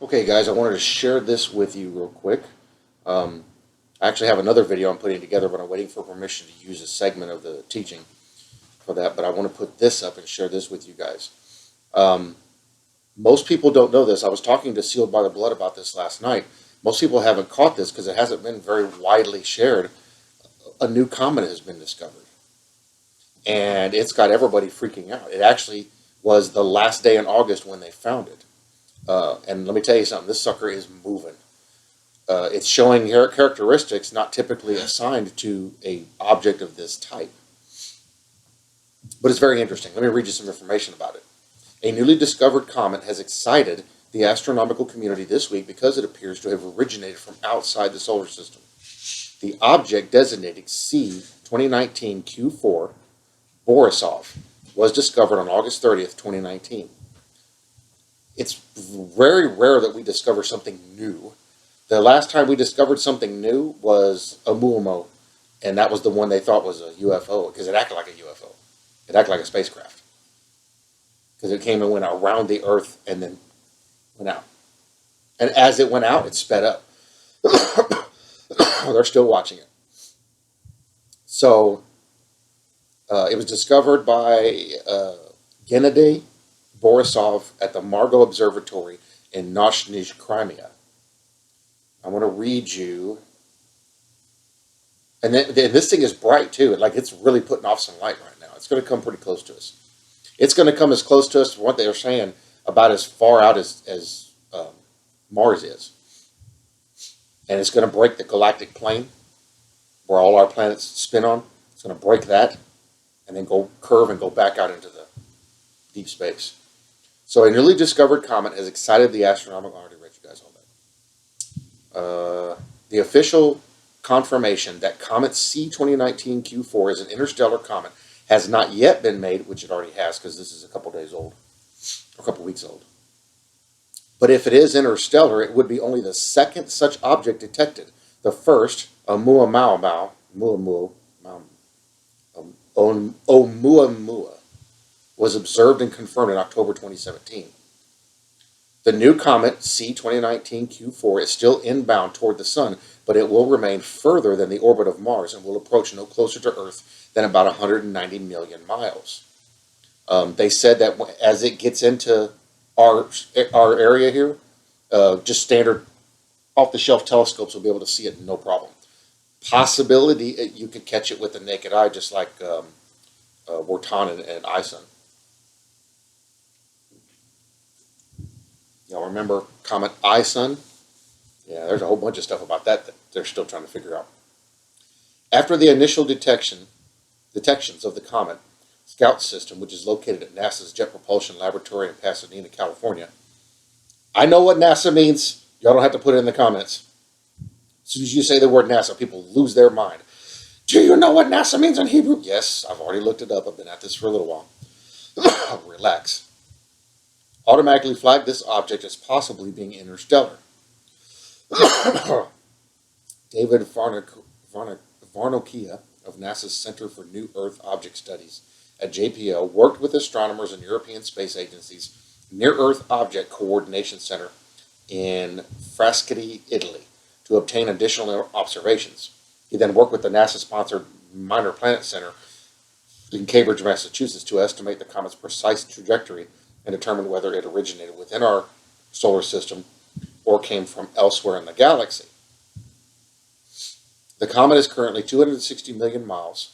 Okay, guys, I wanted to share this with you real quick. I actually have another video I'm putting together, but I'm waiting for permission to use a segment of the teaching for that. But I want to put this up and share this with you guys. Um, Most people don't know this. I was talking to Sealed by the Blood about this last night. Most people haven't caught this because it hasn't been very widely shared. A new comet has been discovered, and it's got everybody freaking out. It actually was the last day in August when they found it. And let me tell you something, this sucker is moving. It's showing characteristics not typically assigned to a object of this type. But it's very interesting. Let me read you some information about it. A newly discovered comet has excited the astronomical community this week because it appears to have originated from outside the solar system. The object designated C 2019 Q4 Borisov was discovered on August 30th, 2019. It's very rare that we discover something new. The last time we discovered something new was Oumuamua, and that was the one they thought was a UFO because it acted like a UFO. It acted like a spacecraft because it came and went around the Earth and then went out. And as it went out, it sped up. They're still watching it. So it was discovered by Gennady Borisov at the Margo Observatory in Noshny, Crimea. I want to read you. And then this thing is bright too. It's really putting off some light right now. It's going to come pretty close to us. It's going to come as close to us, from what they are saying, about as far out as Mars is. And it's going to break the galactic plane where all our planets spin on. It's going to break that and then go curve and go back out into the deep space. So a newly discovered comet has excited the astronomical. I already read you guys all that. The official confirmation that comet C 2019 Q4 is an interstellar comet has not yet been made, which it already has because this is a couple days old, or a couple weeks old. But if it is interstellar, it would be only the second such object detected. The first, Oumuamua, was observed and confirmed in October 2017. The new comet C 2019 Q4 is still inbound toward the Sun, but it will remain further than the orbit of Mars and will approach no closer to Earth than about 190 million miles. They said that as it gets into our area here, just standard off-the-shelf telescopes will be able to see it no problem. Possibility you could catch it with the naked eye, just like Wotan and Ison. Y'all remember Comet Ison? Yeah, there's a whole bunch of stuff about that they're still trying to figure out. After the initial detections of the comet Scout system, which is located at NASA's Jet Propulsion Laboratory in Pasadena, California. I know what NASA means. Y'all don't have to put it in the comments. As soon as you say the word NASA, people lose their mind. Do you know what NASA means in Hebrew? Yes, I've already looked it up. I've been at this for a little while. Relax. Automatically flag this object as possibly being interstellar. David Varnokia of NASA's Center for New Earth Object Studies at JPL worked with astronomers and European Space Agency's Near-Earth Object Coordination Center in Frascati, Italy, to obtain additional observations. He then worked with the NASA-sponsored Minor Planet Center in Cambridge, Massachusetts, to estimate the comet's precise trajectory and determine whether it originated within our solar system or came from elsewhere in the galaxy. The comet is currently 260 million miles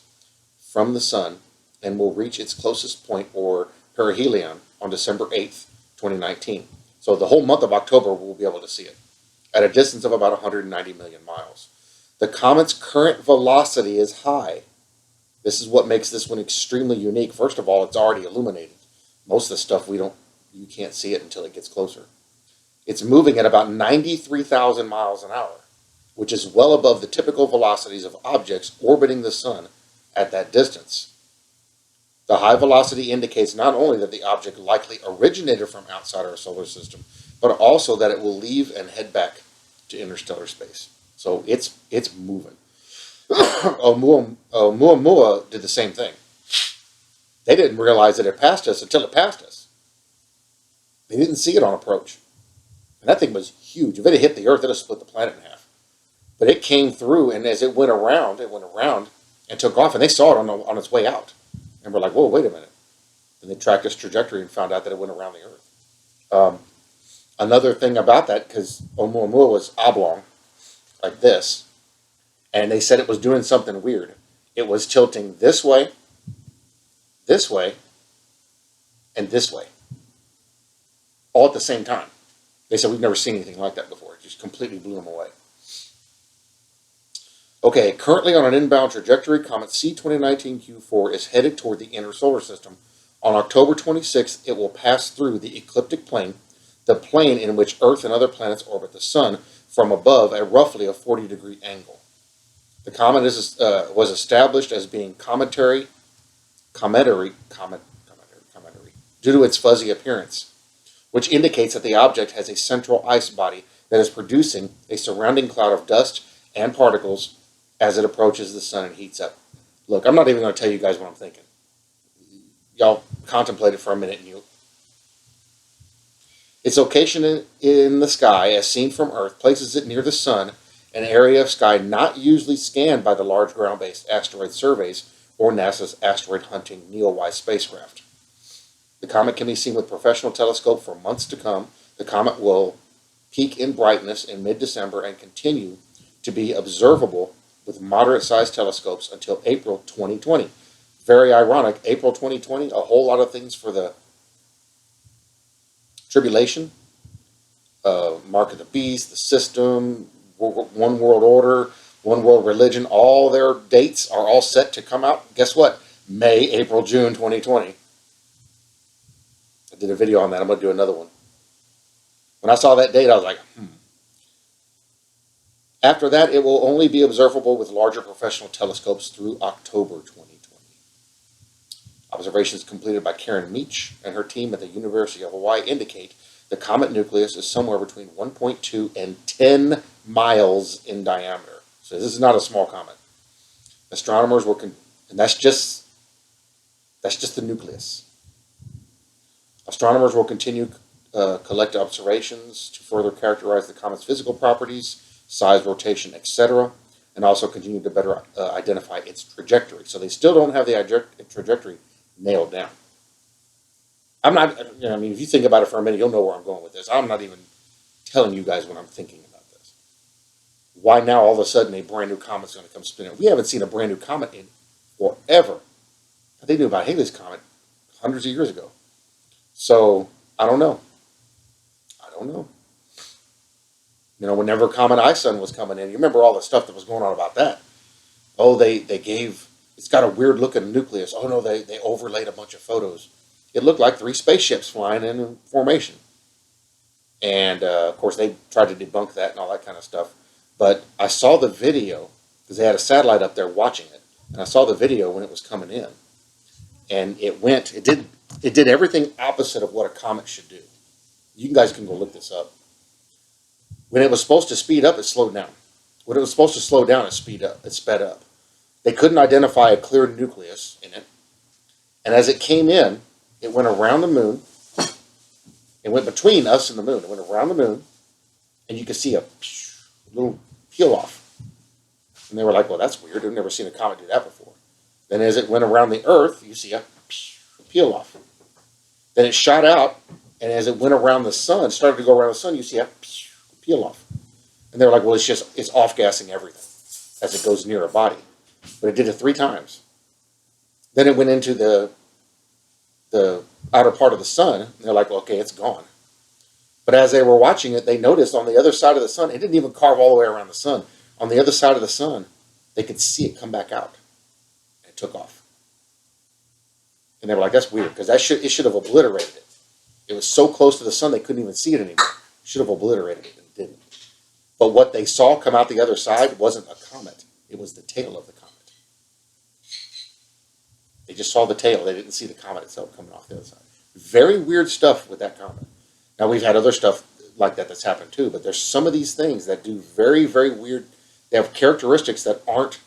from the Sun and will reach its closest point, or perihelion, on December 8th, 2019. So the whole month of October we'll be able to see it at a distance of about 190 million miles. The comet's current velocity is high. This is what makes this one extremely unique. First of all, it's already illuminated. Most of the stuff you can't see it until it gets closer. It's moving at about 93,000 miles an hour, which is well above the typical velocities of objects orbiting the Sun at that distance. The high velocity indicates not only that the object likely originated from outside our solar system, but also that it will leave and head back to interstellar space. So it's moving. Oumuamua did the same thing. They didn't realize that it passed us until it passed us. They didn't see it on approach. And that thing was huge. If it had hit the Earth, it would have split the planet in half. But it came through, and as it went around and took off, and they saw it on its way out. And we're like, whoa, wait a minute. And they tracked its trajectory and found out that it went around the Earth. Another thing about that, because Oumuamua was oblong, like this, and they said it was doing something weird. It was tilting this way, and this way, all at the same time. They said, we've never seen anything like that before. It just completely blew them away. Okay, currently on an inbound trajectory, comet C2019Q4 is headed toward the inner solar system. On October 26th, it will pass through the ecliptic plane, the plane in which Earth and other planets orbit the Sun, from above at roughly a 40-degree angle. The comet was established as being cometary due to its fuzzy appearance, which indicates that the object has a central ice body that is producing a surrounding cloud of dust and particles as it approaches the Sun and heats up. Look, I'm not even going to tell you guys what I'm thinking. Y'all contemplate it for a minute. Its location in the sky, as seen from Earth, places it near the Sun, an area of sky not usually scanned by the large ground-based asteroid surveys or NASA's asteroid hunting NEOWISE spacecraft. The comet can be seen with professional telescope for months to come. The comet will peak in brightness in mid-December and continue to be observable with moderate-sized telescopes until April 2020. Very ironic, April 2020, a whole lot of things for the tribulation, Mark of the Beast, the system, One World Order, One World Religion, all their dates are all set to come out. Guess what? May, April, June 2020. I did a video on that. I'm going to do another one. When I saw that date, I was like, After that, it will only be observable with larger professional telescopes through October 2020. Observations completed by Karen Meach and her team at the University of Hawaii indicate the comet nucleus is somewhere between 1.2 and 10 miles in diameter. So this is not a small comet. Astronomers were, and that's just the nucleus. Astronomers will continue collect observations to further characterize the comet's physical properties, size, rotation, etc., and also continue to better identify its trajectory. So they still don't have the trajectory nailed down. I'm not, if you think about it for a minute, you'll know where I'm going with this. I'm not even telling you guys what I'm thinking about this. Why now all of a sudden a brand new comet's going to come spinning? We haven't seen a brand new comet in forever. They knew about Halley's Comet hundreds of years ago. So, I don't know. Whenever Comet ISUN was coming in, you remember all the stuff that was going on about that. Oh, it's got a weird looking nucleus. Oh no, they overlaid a bunch of photos. It looked like 3 spaceships flying in formation. And, of course, they tried to debunk that and all that kind of stuff. But I saw the video, because they had a satellite up there watching it. And I saw the video when it was coming in. And it did everything opposite of what a comet should do. You guys can go look this up. When it was supposed to speed up, it slowed down. When it was supposed to slow down, it sped up. They couldn't identify a clear nucleus in it. And as it came in, it went around the moon. It went between us and the moon. It went around the moon, and you could see a little peel off. And they were like, well, that's weird. I've never seen a comet do that before. Then as it went around the Earth, you see a peel off. Then it shot out, and as it went around the sun, started to go around the sun, you see a peel off. And they were like, well, it's off-gassing everything as it goes near a body. But it did it 3 times. Then it went into the outer part of the sun, and they're like, well, okay, it's gone. But as they were watching it, they noticed on the other side of the sun, it didn't even carve all the way around the sun. On the other side of the sun, they could see it come back out. And it took off. And they were like, that's weird, because it should have obliterated it. It was so close to the sun, they couldn't even see it anymore. It should have obliterated it, and it didn't. But what they saw come out the other side wasn't a comet. It was the tail of the comet. They just saw the tail. They didn't see the comet itself coming off the other side. Very weird stuff with that comet. Now, we've had other stuff like that that's happened too, but there's some of these things that do very, very weird. They have characteristics that aren't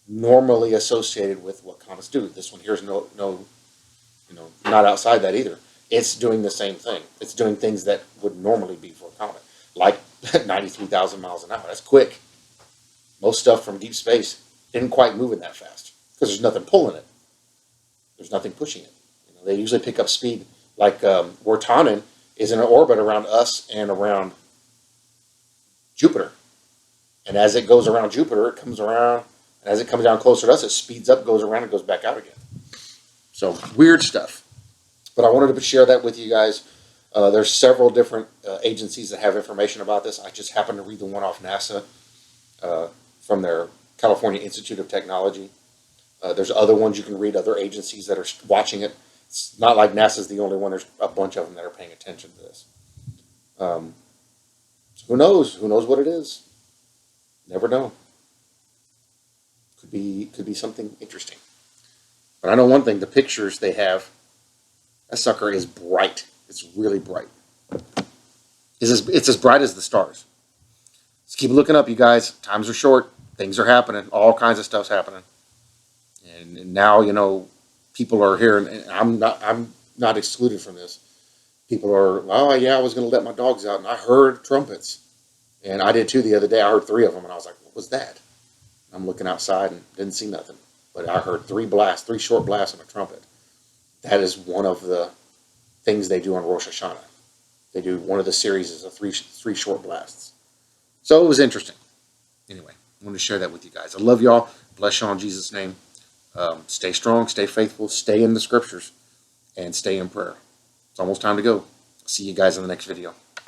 normally associated with what comets do. This one here is not outside that either. it's doing the same thing. It's doing things that would normally be for a comet, like 93,000 miles an hour. That's quick. Most stuff from deep space isn't quite moving that fast because there's nothing pulling it. There's nothing pushing it. They usually pick up speed. Like Wartanen is in an orbit around us and around Jupiter. And as it goes around Jupiter, it comes around. And as it comes down closer to us, it speeds up, goes around, and goes back out again. So weird stuff. But I wanted to share that with you guys. There's several different agencies that have information about this. I just happened to read the one off NASA from their California Institute of Technology. There's other ones you can read, other agencies that are watching it. It's not like NASA's the only one. There's a bunch of them that are paying attention to this. So who knows? Who knows what it is? Never know. Could be something interesting. But I know one thing, the pictures they have, that sucker is bright. It's really bright. It's as bright as the stars. Just keep looking up, you guys. Times are short. Things are happening. All kinds of stuff's happening. And now, people are here, and I'm not excluded from this. People are, oh yeah, I was going to let my dogs out, and I heard trumpets. And I did too the other day. I heard 3 of them, and I was like, what was that? I'm looking outside and didn't see nothing. But I heard 3 short blasts on a trumpet. That is one of the things they do on Rosh Hashanah. They do one of the series of three short blasts. So it was interesting. Anyway, I wanted to share that with you guys. I love y'all. Bless y'all in Jesus' name. Stay strong, stay faithful, stay in the scriptures, and stay in prayer. It's almost time to go. See you guys in the next video.